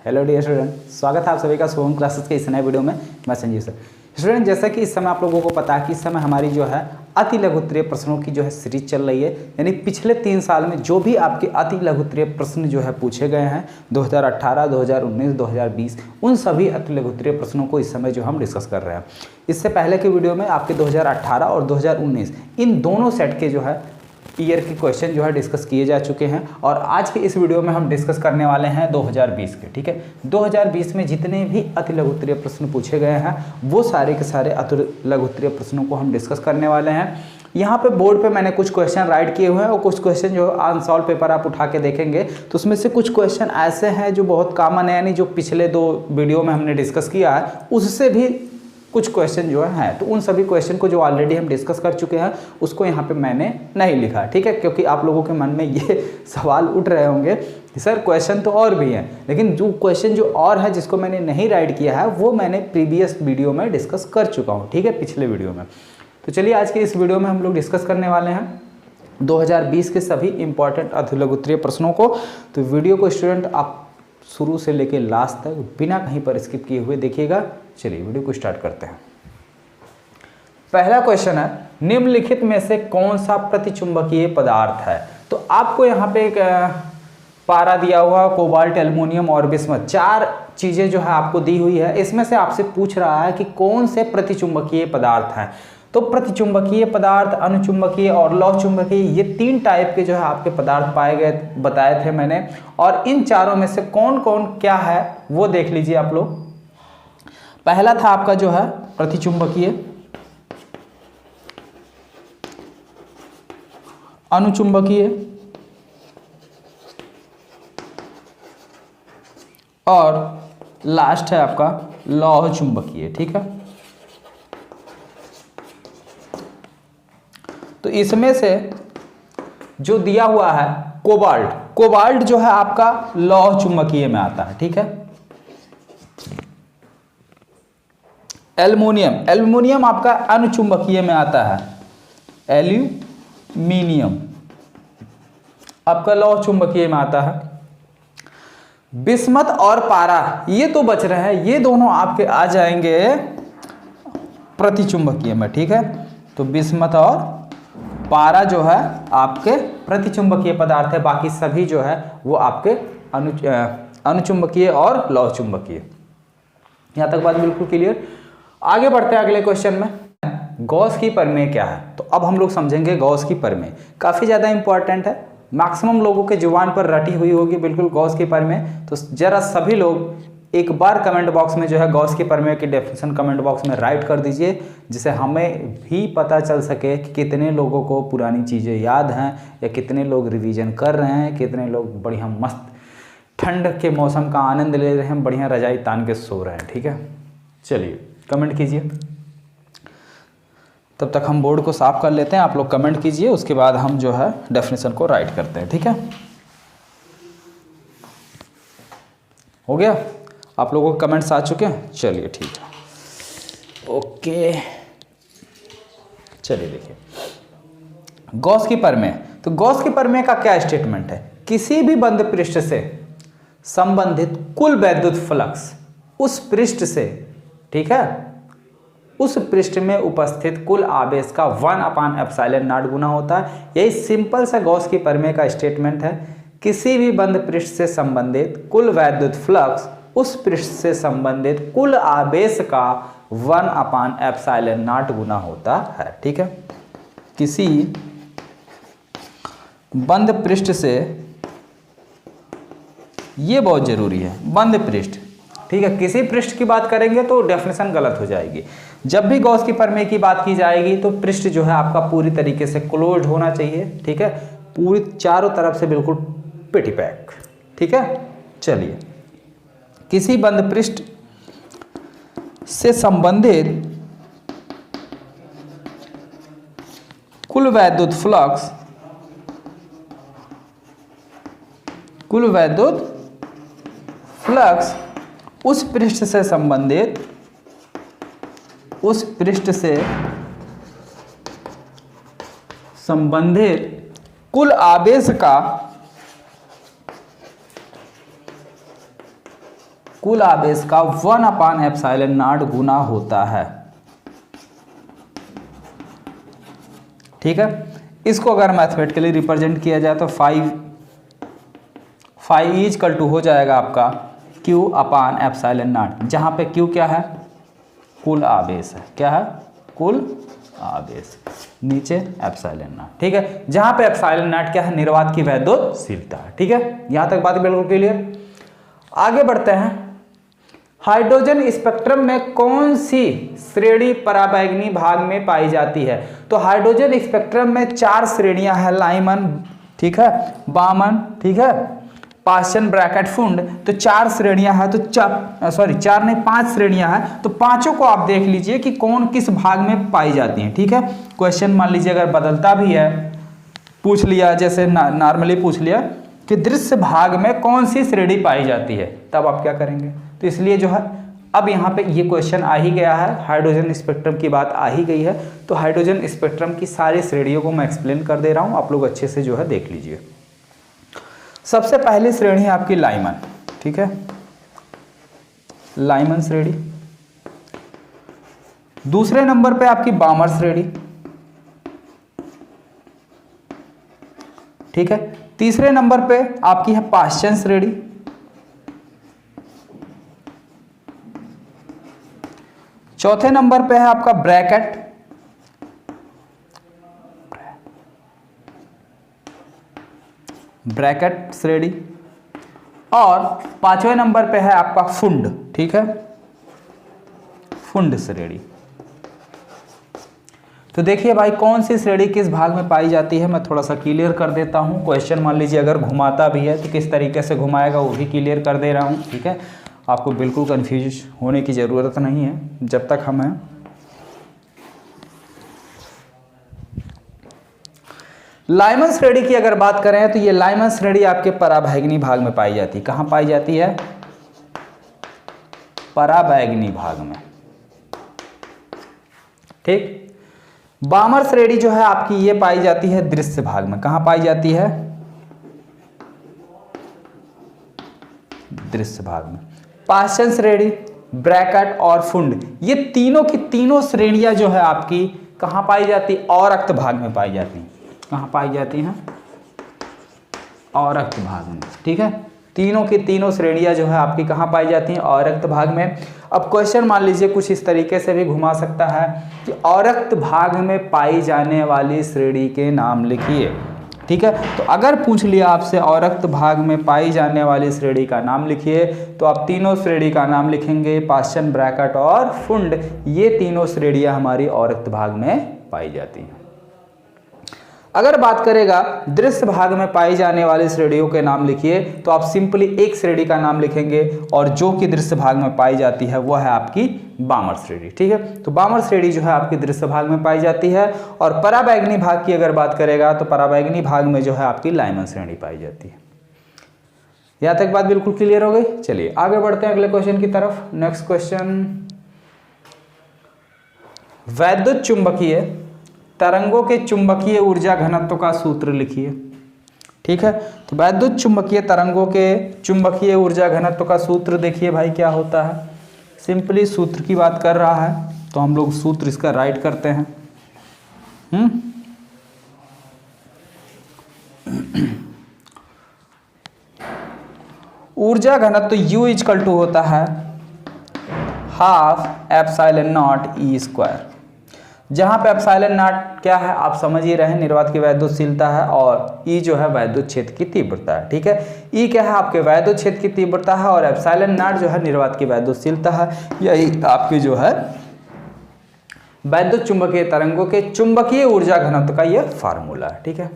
Hello dear student, स्वागत है आप सभी का सोहम क्लासेस के इस नए वीडियो में। मैं संजीव सर। स्टूडेंट, जैसा कि इस समय आप लोगों को पता है कि इस समय हमारी जो है अति लघु उत्तरीय प्रश्नों की जो है सीरीज चल रही है। यानी पिछले 3 साल में जो भी आपके अति लघु उत्तरीय प्रश्न जो है पूछे गए हैं 2018, 2019, 2020, उन सभी अति लघु उत्तरीय प्रश्नों को इस समय जो हम डिस्कस कर रहे हैं। इससे पहले के वीडियो में आपके 2018 और 2019 इन दोनों सेट के जो है ईयर के क्वेश्चन जो है डिस्कस किए जा चुके हैं और आज के इस वीडियो में हम डिस्कस करने वाले हैं 2020 के। ठीक है, 2020 में जितने भी अति लघु उत्तरीय प्रश्न पूछे गए हैं वो सारे के सारे अति लघु उत्तरीय प्रश्नों को हम डिस्कस करने वाले हैं। यहाँ पे बोर्ड पे मैंने कुछ क्वेश्चन राइट किए हुए हैं और कुछ क्वेश्चन जो अनसॉल्व पेपर आप उठा के देखेंगे तो उसमें से कुछ क्वेश्चन ऐसे हैं जो बहुत कॉमन है, यानी जो पिछले 2 वीडियो में हमने डिस्कस किया है उससे भी कुछ क्वेश्चन जो है, तो उन सभी क्वेश्चन को जो ऑलरेडी हम डिस्कस कर चुके हैं उसको यहाँ पे मैंने नहीं लिखा। ठीक है, क्योंकि आप लोगों के मन में ये सवाल उठ रहे होंगे कि सर क्वेश्चन तो और भी हैं, लेकिन जो क्वेश्चन जो और है जिसको मैंने नहीं राइट किया है वो मैंने प्रीवियस वीडियो में डिस्कस कर चुका हूँ। ठीक है, पिछले वीडियो में। तो चलिए आज के इस वीडियो में हम लोग डिस्कस करने वाले हैं 2020 के सभी इंपॉर्टेंट अति लघु उत्तरीय प्रश्नों को। तो वीडियो को स्टूडेंट आप शुरू से लेकर लास्ट तक बिना कहीं पर स्किप किए हुए देखिएगा। चलिए वीडियो को स्टार्ट करते हैं। पहला क्वेश्चन है, निम्नलिखित में से कौन सा प्रतिचुंबकीय पदार्थ है? तो आपको यहाँ पे एक पारा दिया हुआ, कोबाल्ट, एल्युमिनियम और बिस्मथ, 4 चीजें जो है आपको दी हुई है। इसमें से आपसे पूछ रहा है कि कौन से प्रतिचुंबकीय पदार्थ हैं। तो प्रतिचुंबकीय पदार्थ, अनुचुंबकीय और लौह चुंबकीय, ये 3 टाइप के जो है आपके पदार्थ पाए गए, बताए थे मैंने। और इन चारों में से कौन कौन क्या है वो देख लीजिए आप लोग। पहला था आपका जो है प्रतिचुंबकीय, अनुचुंबकीय और लास्ट है आपका लौह चुंबकीय। ठीक है, तो इसमें से जो दिया हुआ है कोबाल्ट, कोबाल्ट जो है आपका लौह चुंबकीय में आता है। ठीक है, एल्युमिनियम, एल्युमिनियम आपका अनुचुंबकीय में आता है। एल्यूमिनियम आपका लौह चुंबकीय में आता है। बिस्मथ और पारा ये तो बच रहे हैं, ये दोनों आपके आ जाएंगे प्रतिचुंबकीय में। ठीक है, तो बिस्मथ और पारा जो है आपके प्रतिचुंबकीय पदार्थ है, बाकी सभी जो है वो आपके अनुचुंबकीय और लौह चुंबकीय। यहां तक बात बिल्कुल क्लियर। आगे बढ़ते हैं अगले क्वेश्चन में। गॉस की प्रमेय क्या है? तो अब हम लोग समझेंगे गॉस की प्रमेय, काफी ज्यादा इंपॉर्टेंट है, मैक्सिमम लोगों के जुबान पर रटी हुई होगी बिल्कुल गॉस की प्रमेय। तो जरा सभी लोग एक बार कमेंट बॉक्स में जो है गॉस की प्रमेय की डेफिनेशन कमेंट बॉक्स में राइट कर दीजिए, जिससे हमें भी पता चल सके कि कितने लोगों को पुरानी चीज़ें याद हैं या कितने लोग रिवीजन कर रहे हैं, कितने लोग बढ़िया मस्त ठंड के मौसम का आनंद ले रहे हैं, बढ़िया रजाई तान के सो रहे हैं। ठीक है, चलिए कमेंट कीजिए। तब तक हम बोर्ड को साफ कर लेते हैं, आप लोग कमेंट कीजिए, उसके बाद हम जो है डेफिनेशन को राइट करते हैं। ठीक है, हो गया? आप लोगों के कमेंट्स आ चुके हैं? चलिए ठीक है, ओके। चलिए देखिए गॉस की प्रमेय। तो गॉस की प्रमेय का क्या स्टेटमेंट है? किसी भी बंद पृष्ठ से संबंधित कुल वैद्युत फ्लक्स उस पृष्ठ से, ठीक है, उस पृष्ठ में उपस्थित कुल आवेश का 1/ε0 गुना होता है। यही सिंपल सा गॉस की प्रमेय का स्टेटमेंट है। किसी भी बंद पृष्ठ से संबंधित कुल वैद्युत फ्लक्स उस पृष्ठ से संबंधित कुल आवेश का 1/ε0 गुना होता है। ठीक है, किसी बंद पृष्ठ से, ये बहुत जरूरी है, बंद पृष्ठ। ठीक है, किसी पृष्ठ की बात करेंगे तो डेफिनेशन गलत हो जाएगी। जब भी गॉस की प्रमेय की बात की जाएगी तो पृष्ठ जो है आपका पूरी तरीके से क्लोज्ड होना चाहिए। ठीक है, पूरी चारों तरफ से बिल्कुल पेटी पैक। ठीक है, चलिए किसी बंद पृष्ठ से संबंधित कुल वैद्युत फ्लक्स, कुल वैद्युत फ्लक्स उस पृष्ठ से संबंधित, उस पृष्ठ से संबंधित कुल आवेश का कुल आवेश का 1/ε0 गुना होता है। ठीक है, इसको अगर मैथमेटिकली रिप्रेजेंट किया जाए तो 5 इज इक्वल टू हो जाएगा आपका Q/ε0, जहाँ पे Q क्या है, कुल आवेश है। क्या है, कुल आवेश, नीचे ε0। ठीक है, जहाँ पे ε0 क्या है, निर्वात की वैद्युतशीलता है। ठीक है, यहाँ तक बात बिल्कुल क्लियर। आगे बढ़ते हैं। हाइड्रोजन स्पेक्ट्रम में कौन सी श्रेणी पराबैंगनी भाग में पाई जाती है? तो हाइड्रोजन स्पेक्ट्रम में 4 श्रेणियां हैं, लाइमन, ठीक है, बामन, ठीक है, पाश्चन ब्रैकेट फुंड। तो 4 श्रेणियां हैं, तो 4 नहीं 5 श्रेणियां हैं। तो पांचों को आप देख लीजिए कि कौन किस भाग में पाई जाती हैं। ठीक है, क्वेश्चन मान लीजिए अगर बदलता भी है, पूछ लिया जैसे नॉर्मली पूछ लिया कि दृश्य भाग में कौन सी श्रेणी पाई जाती है, तब आप क्या करेंगे? तो इसलिए जो है अब यहाँ पे ये क्वेश्चन आ ही गया है, हाइड्रोजन स्पेक्ट्रम की बात आ ही गई है। तो हाइड्रोजन स्पेक्ट्रम की सारी श्रेणियों को मैं एक्सप्लेन कर दे रहा हूँ, आप लोग अच्छे से जो है देख लीजिए। सबसे पहली श्रेणी है आपकी लाइमन। ठीक है, लाइमन श्रेणी। दूसरे नंबर पे आपकी बामर श्रेणी। ठीक है, तीसरे नंबर पे आपकी है पाश्चन श्रेणी। चौथे नंबर पे है आपका ब्रैकेट। ब्रैकेट श्रेणी। और 5वें नंबर पे है आपका फुंड। ठीक है, फुंड श्रेणी। तो देखिए भाई कौन सी श्रेणी किस भाग में पाई जाती है, मैं थोड़ा सा क्लियर कर देता हूं। क्वेश्चन मान लीजिए अगर घुमाता भी है तो किस तरीके से घुमाएगा वो भी क्लियर कर दे रहा हूं। ठीक है, आपको बिल्कुल कंफ्यूज होने की ज़रूरत नहीं है जब तक हम हैं। लाइमन श्रेणी की अगर बात करें तो ये लाइमन श्रेणी आपके पराबैंगनी भाग में पाई जाती है। कहाँ पाई जाती है? पराबैंगनी भाग में। ठीक, बामर श्रेणी जो है आपकी ये पाई जाती है दृश्य भाग में। कहाँ पाई जाती है? दृश्य भाग में। पाश्चन श्रेणी, ब्रैकेट और फुंड, ये तीनों की तीनों श्रेणियां जो है आपकी कहाँ पाई जाती है? अवरक्त भाग में पाई जाती हैं। कहाँ पाई जाती हैं? अवरक्त भाग में। ठीक है, तीनों की तीनों श्रेणियां जो है आपकी कहाँ पाई जाती हैं? अवरक्त भाग में। अब क्वेश्चन मान लीजिए कुछ इस तरीके से भी घुमा सकता है कि अवरक्त भाग में पाई जाने वाली श्रेणी के नाम लिखिए। ठीक है, तो अगर पूछ लिया आपसे अवरक्त भाग में पाई जाने वाली श्रेणी का नाम लिखिए, तो आप तीनों श्रेणी का नाम लिखेंगे, पाश्चन, ब्रैकेट और फुंड। ये तीनों श्रेणियां हमारी अवरक्त भाग में पाई जाती हैं। अगर बात करेगा दृश्य भाग में पाई जाने वाली श्रेणियों के नाम लिखिए, तो आप सिंपली एक श्रेणी का नाम लिखेंगे और जो कि दृश्य भाग में पाई जाती है वह है आपकी बामर श्रेणी। ठीक है, तो बामर श्रेणी जो है आपकी दृश्य भाग में पाई जाती है। और पराबैंगनी भाग की अगर बात करेगा तो पराबैंगनी भाग में जो है आपकी लाइमन श्रेणी पाई जाती है। यहां तक बात बिल्कुल क्लियर हो गई। चलिए आगे बढ़ते हैं अगले क्वेश्चन की तरफ। नेक्स्ट क्वेश्चन, वैद्युत चुंबकीय तरंगों के चुंबकीय ऊर्जा घनत्व का सूत्र लिखिए। ठीक है, तो वैद्युत चुंबकीय तरंगों के चुंबकीय ऊर्जा घनत्व का सूत्र देखिए भाई क्या होता है। सिंपली सूत्र की बात कर रहा है तो हम लोग सूत्र इसका राइट करते हैं। ऊर्जा घनत्व U इक्वल टू होता है 12ε0E²। जहां पे ε0 क्या है आप समझ ही रहे हैं, निर्वात की वैद्युतशीलता है, और E जो है वैद्युत क्षेत्र की तीव्रता है। ठीक है, E क्या है आपके वैद्युत क्षेत्र की तीव्रता है और ε0 जो है निर्वात की वैद्युतशीलता है। यही आपकी जो है वैद्युत चुंबकीय तरंगों के चुंबकीय ऊर्जा घनत्व का यह फार्मूला है। ठीक है,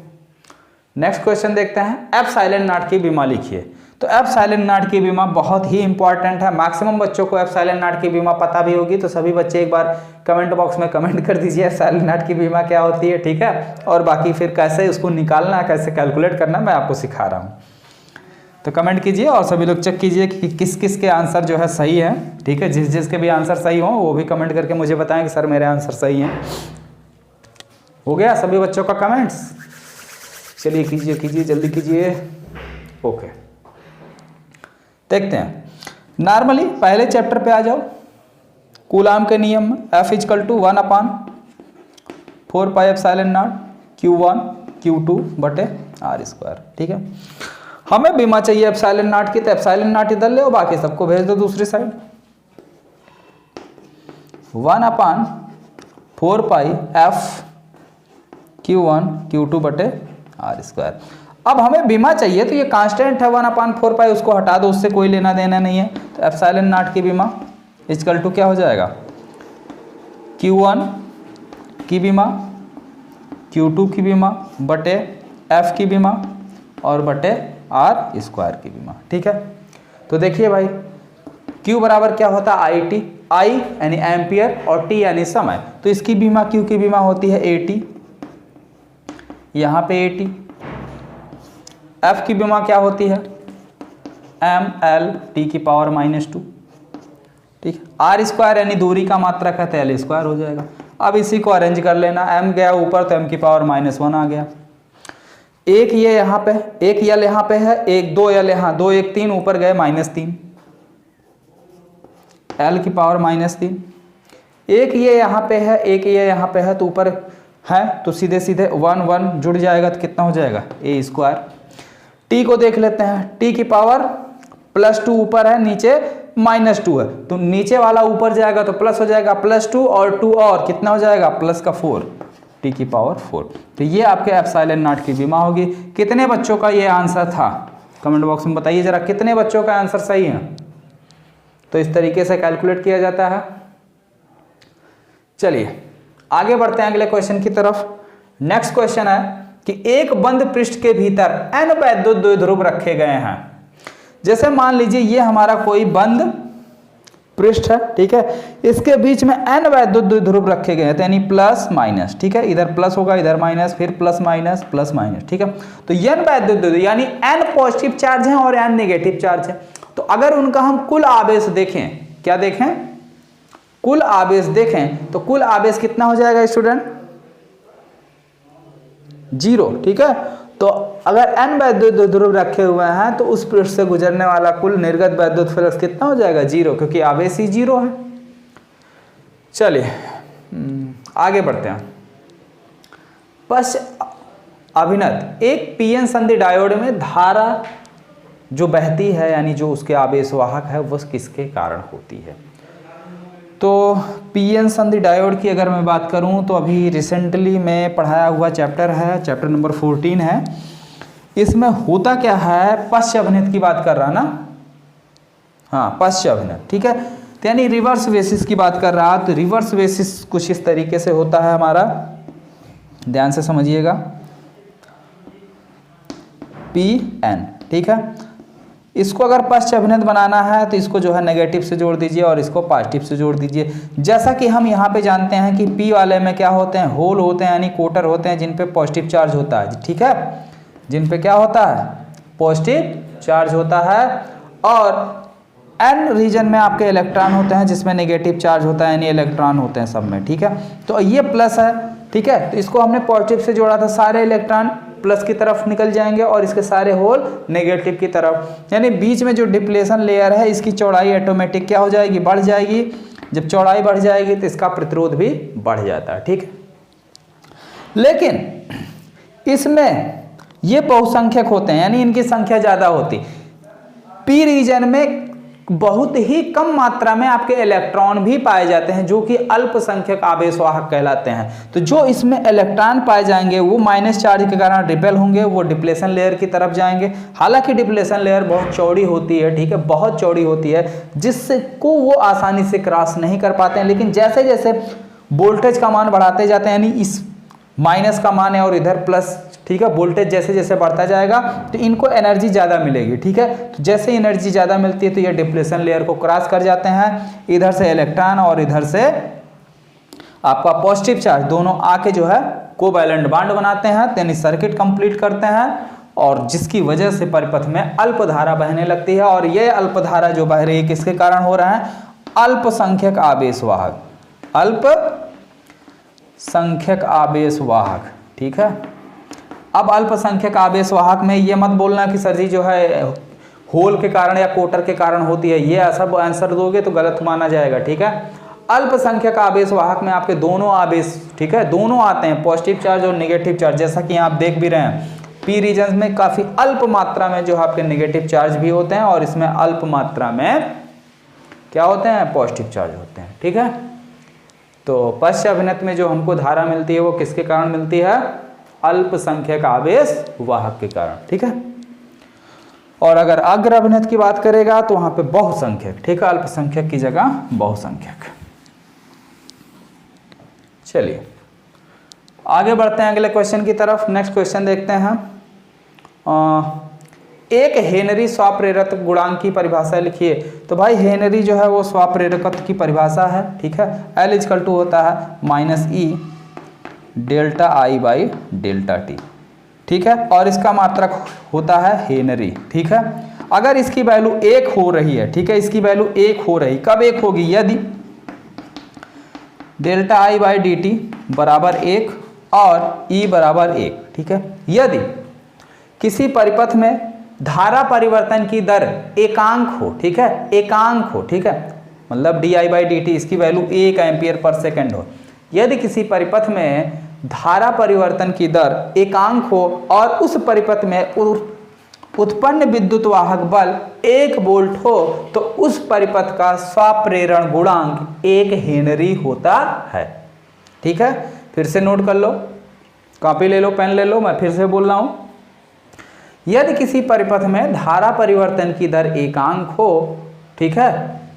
नेक्स्ट क्वेश्चन देखते हैं। ε0 की बीमा लिखिए। तो ε0 की बीमा बहुत ही इंपॉर्टेंट है। मैक्सिमम बच्चों को ε0 की बीमा पता भी होगी, तो सभी बच्चे एक बार कमेंट बॉक्स में कमेंट कर दीजिए ε0 की बीमा क्या होती है। ठीक है, और बाकी फिर कैसे उसको निकालना, कैसे कैलकुलेट करना मैं आपको सिखा रहा हूँ। तो कमेंट कीजिए और सभी लोग चेक कीजिए कि किस किस के आंसर जो है सही है। ठीक है, जिस जिसके भी आंसर सही हो वो भी कमेंट करके मुझे बताएं कि सर मेरे आंसर सही हैं। हो गया सभी बच्चों का कमेंट्स? चलिए कीजिए कीजिए, जल्दी कीजिए। ओके, देखते हैं। नॉर्मली पहले चैप्टर पे आ जाओ, कूलाम के नियम में F = 1/4πε0 Q1 Q2 बटे r²। ठीक है, हमें बीमा चाहिए ε0 की, तो ε0 इधर ले और बाकी सबको भेज दो दूसरी साइड। 1/4π Q1 Q2 बटे r²। अब हमें बीमा चाहिए तो ये कांस्टेंट है 1/4π, उसको हटा दो, उससे कोई लेना देना नहीं है। तो ε0 की बीमा = क्या हो जाएगा, Q1 की बीमा, Q2 की बीमा बटे F की बीमा और बटे r² की बीमा। ठीक है, तो देखिए भाई Q बराबर क्या होता है IT, I यानी एम्पियर और T यानी समय, तो इसकी बीमा Q की बीमा होती है 80, यहाँ पे 80। F की बीमा क्या होती है mL T⁻²। ठीक, r² यानी दूरी का मात्रक है तो L² हो जाएगा। अब इसी को अरेंज कर लेना, m गया ऊपर तो m⁻⁻1 आ गया। एक ये यहाँ पे, एक यल यहाँ पे है, एक 2 यल यहाँ, 2 1 3 ऊपर गए -3, L⁻⁻3। एक ये यहाँ पे है, एक ये यहाँ पे है, तो ऊपर है तो सीधे सीधे 1 1 जुड़ जाएगा तो कितना हो जाएगा a²। t को देख लेते हैं, t⁻+2 ऊपर है, नीचे -2 है, तो नीचे वाला ऊपर जाएगा तो प्लस हो जाएगा +2 और 2 और कितना हो जाएगा +4 t⁻4। तो ये आपके ε0 की बीमा होगी। कितने बच्चों का ये आंसर था कमेंट बॉक्स में बताइए जरा, कितने बच्चों का आंसर सही है। तो इस तरीके से कैलकुलेट किया जाता है। चलिए आगे बढ़ते हैं अगले क्वेश्चन की तरफ। नेक्स्ट क्वेश्चन है कि एक बंद पृष्ठ के भीतर n वैद्युत द्विध्रुव रखे गए हैं। जैसे मान लीजिए ये हमारा कोई बंद पृष्ठ है, ठीक है, इसके बीच में n वैद्युत द्विध्रुव रखे गए हैं, यानी प्लस माइनस। ठीक है, इधर प्लस होगा, इधर माइनस, फिर प्लस माइनस प्लस माइनस। ठीक है, तो n वैद्युत द्विध्रुव यानी n पॉजिटिव चार्ज है और n नेगेटिव चार्ज है। तो अगर उनका हम कुल आवेश देखें, क्या देखें, कुल आवेश देखें, तो कुल आवेश कितना हो जाएगा स्टूडेंट, 0। ठीक है, तो अगर n वैद्युत द्विध्रुव रखे हुए हैं तो उस पृष्ठ से गुजरने वाला कुल निर्गत वैद्युत फ्लक्स कितना हो जाएगा, 0, क्योंकि आवेश ही 0 है। चलिए आगे बढ़ते हैं। पश्च अभिनत एक पीएन संधि डायोड में धारा जो बहती है, यानी जो उसके आवेश वाहक है, वो किसके कारण होती है। तो पीएन संधि डायोड की अगर मैं बात करूं तो अभी रिसेंटली मैं पढ़ाया हुआ चैप्टर है, चैप्टर नंबर 14 है। इसमें होता क्या है, पश्च अभिनत की बात कर रहा ना, हाँ पश्च अभिनत। ठीक है, तो यानी रिवर्स बेसिस की बात कर रहा, तो रिवर्स बेसिस कुछ इस तरीके से होता है हमारा, ध्यान से समझिएगा, पीएन। ठीक है, इसको अगर पश्च अभिनत बनाना है तो इसको जो है नेगेटिव से जोड़ दीजिए और इसको पॉजिटिव से जोड़ दीजिए। जैसा कि हम यहाँ पे जानते हैं कि पी वाले में क्या होते हैं, होल होते हैं, यानी कोटर होते हैं जिन पे पॉजिटिव चार्ज होता है। ठीक है, जिन पे क्या होता है, पॉजिटिव चार्ज होता है, और एन रीजन में आपके इलेक्ट्रॉन होते हैं जिसमें नेगेटिव चार्ज होता है, यानी इलेक्ट्रॉन होते हैं सब में। ठीक है, तो ये प्लस है। ठीक है, तो इसको हमने पॉजिटिव से जोड़ा था, सारे इलेक्ट्रॉन प्लस की तरफ निकल जाएंगे और इसके सारे होल नेगेटिव की तरफ, यानी बीच में जो डिप्लेशन लेयर है इसकी चौड़ाई ऑटोमेटिक क्या हो जाएगी, बढ़ जाएगी। जब चौड़ाई बढ़ जाएगी तो इसका प्रतिरोध भी बढ़ जाता है। ठीक है, लेकिन इसमें ये बहुसंख्यक होते हैं, यानी इनकी संख्या ज्यादा होती। पी रीजन में बहुत ही कम मात्रा में आपके इलेक्ट्रॉन भी पाए जाते हैं जो कि अल्पसंख्यक आवेशवाहक कहलाते हैं। तो जो इसमें इलेक्ट्रॉन पाए जाएंगे वो माइनस चार्ज के कारण रिपेल होंगे, वो डिप्लेशन लेयर की तरफ जाएंगे। हालांकि डिप्लेशन लेयर बहुत चौड़ी होती है, ठीक है, बहुत चौड़ी होती है, जिससे को वो आसानी से क्रॉस नहीं कर पाते हैं। लेकिन जैसे जैसे वोल्टेज का मान बढ़ाते जाते हैं, यानी इस माइनस का मान है और इधर प्लस, ठीक है, वोल्टेज जैसे जैसे बढ़ता जाएगा तो इनको एनर्जी ज़्यादा मिलेगी। ठीक है, तो जैसे एनर्जी ज़्यादा मिलती है तो ये डिप्लेशन लेयर को क्रॉस कर जाते हैं, इधर से इलेक्ट्रॉन और इधर से आपका पॉजिटिव चार्ज दोनों आके जो है कोवैलेंट बॉन्ड बनाते हैं, यानी सर्किट कंप्लीट करते हैं, और जिसकी वजह से परिपथ में अल्पधारा बहने लगती है। और ये अल्पधारा जो बह रही है किसके कारण हो रहा है, अल्पसंख्यक आवेशवाहक, अल्पसंख्यक आवेशवाहक। ठीक है, अब अल्पसंख्यक आवेशवाहक में ये मत बोलना कि सर जी जो है होल के कारण या कोटर के कारण होती है, ये सब आंसर दोगे तो गलत माना जाएगा, ठीक है। अल्पसंख्यक आवेश वाहक में आपके दोनों आवेश, ठीक है, दोनों आते हैं, पॉजिटिव चार्ज और नेगेटिव चार्ज, जैसा कि आप देख भी रहे हैं पी रीजन में काफी अल्प मात्रा में जो आपके नेगेटिव चार्ज भी होते हैं और इसमें अल्प मात्रा में क्या होते हैं, पॉजिटिव चार्ज होते हैं, ठीक है। तो पश्च अभिनत में जो हमको धारा मिलती है वो किसके कारण मिलती है, अल्पसंख्यक आवेश वाहक के कारण, ठीक है। और अगर अग्र अभिनत की बात करेगा तो वहां पे बहुसंख्यक, ठीक है, अल्पसंख्यक की जगह बहुसंख्यक। चलिए आगे बढ़ते हैं अगले क्वेश्चन की तरफ। नेक्स्ट क्वेश्चन देखते हैं। एक हेनरी स्वाप्रेरक गुणांक की परिभाषा लिखिए। तो भाई हेनरी जो है वो स्वाप्रेरकत्व की परिभाषा है, ठीक है। L इक्वल टू होता है -E delta I by delta T, ठीक है। और इसका मात्रक होता है हेनरी, ठीक है। अगर इसकी वैल्यू 1 हो रही है, ठीक है, इसकी वैल्यू 1 हो रही, कब 1 होगी, यदि delta I by D T बराबर 1 और E बराबर 1, ठीक है। यदि किसी परिपथ में धारा परिवर्तन की दर एकांक हो, ठीक है, एकांक हो, ठीक है, मतलब di बाई डी टी इसकी वैल्यू 1 एम्पियर पर सेकेंड हो। यदि किसी परिपथ में धारा परिवर्तन की दर एकांक हो और उस परिपथ में उत्पन्न विद्युत वाहक बल 1 वोल्ट हो तो उस परिपथ का स्वाप्रेरण गुणांक 1 हेनरी होता है, ठीक है। फिर से नोट कर लो, कॉपी ले लो, पेन ले लो, मैं फिर से बोल रहा हूं। यदि किसी परिपथ में धारा परिवर्तन की दर एकांक हो, ठीक है,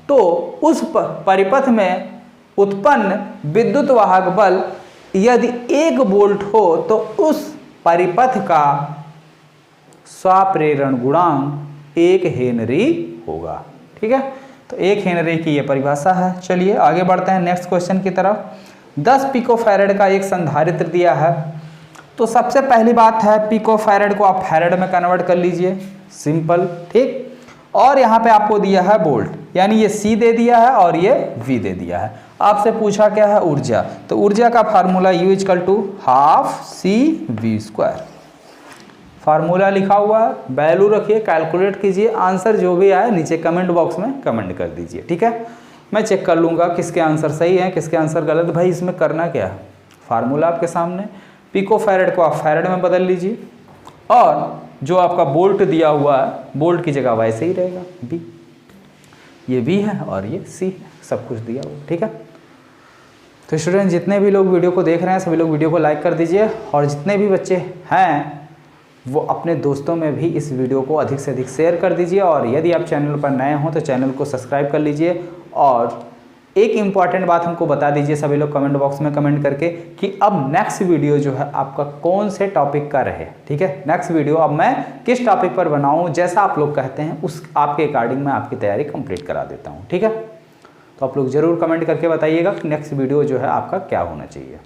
तो उस परिपथ में उत्पन्न विद्युत वाहक बल यदि 1 वोल्ट हो तो उस परिपथ का स्वाप्रेरण गुणांक 1 हेनरी होगा, ठीक है। तो 1 हेनरी की यह परिभाषा है। चलिए आगे बढ़ते हैं नेक्स्ट क्वेश्चन की तरफ। 10 पिकोफैरेड का एक संधारित्र दिया है। तो सबसे पहली बात है पिकोफैरेड को आप फैरेड में कन्वर्ट कर लीजिए, सिंपल, ठीक। और यहाँ पे आपको दिया है वोल्ट, यानी ये C दे दिया है और ये V दे दिया है। आपसे पूछा क्या है, ऊर्जा। तो ऊर्जा का formula U equal to half CV²। Formula लिखा हुआ है, वैल्यू रखिए, कैलकुलेट कीजिए, आंसर जो भी आए नीचे कमेंट बॉक्स में कमेंट कर दीजिए, ठीक है। मैं चेक कर लूँगा किसके आंसर सही है किसके आंसर गलत। भाई इसमें करना क्या है, फार्मूला आपके सामने, पिकोफैरेड को आप फैरेड में बदल लीजिए और जो आपका बोल्ट दिया हुआ है बोल्ट की जगह वैसे ही रहेगा, B, ये B है और ये C है, सब कुछ दिया हुआ, ठीक है। तो स्टूडेंट जितने भी लोग वीडियो को देख रहे हैं सभी लोग वीडियो को लाइक कर दीजिए और जितने भी बच्चे हैं वो अपने दोस्तों में भी इस वीडियो को अधिक से अधिक शेयर कर दीजिए। और यदि आप चैनल पर नए हों तो चैनल को सब्सक्राइब कर लीजिए। और एक इम्पॉर्टेंट बात हमको बता दीजिए सभी लोग कमेंट बॉक्स में कमेंट करके कि अब नेक्स्ट वीडियो जो है आपका कौन से टॉपिक का रहे, ठीक है। नेक्स्ट वीडियो अब मैं किस टॉपिक पर बनाऊं, जैसा आप लोग कहते हैं उस आपके अकॉर्डिंग मैं आपकी तैयारी कंप्लीट करा देता हूं, ठीक है। तो आप लोग जरूर कमेंट करके बताइएगा कि नेक्स्ट वीडियो जो है आपका क्या होना चाहिए।